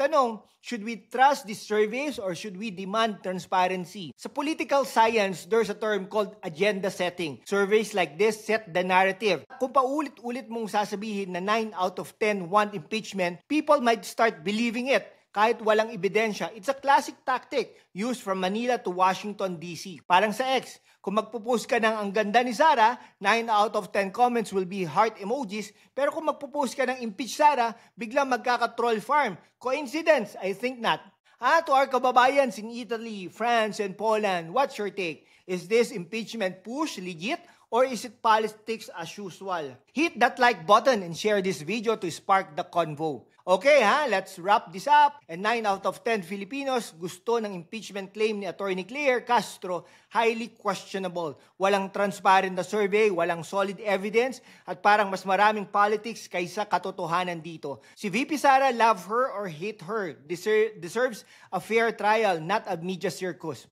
tanong, should we trust these surveys or should we demand transparency? Sa political science, there's a term called agenda setting. Surveys like this set the narrative. Kung paulit-ulit mong sasabihin na 9 out of 10 want impeachment, people might start believing it kahit walang ebidensya. It's a classic tactic used from Manila to Washington, D.C. Parang sa X, kung magpo-post ka ng ang ganda ni Sara, 9 out of 10 comments will be heart emojis, pero kung magpo-post ka ng impeach Sara, biglang magkaka-troll farm. Coincidence? I think not. To our kababayans in Italy, France, and Poland, what's your take? Is this impeachment push legit? Or is it politics as usual? Hit that like button and share this video to spark the convo. Okay let's wrap this up. And 9 out of 10 Filipinos gusto ng impeachment claim ni Attorney Claire Castro highly questionable. Walang transparent na survey, walang solid evidence, at parang mas maraming politics kaysa katotohanan dito. Si VP Sara, love her or hate her, deserves a fair trial, not a media circus.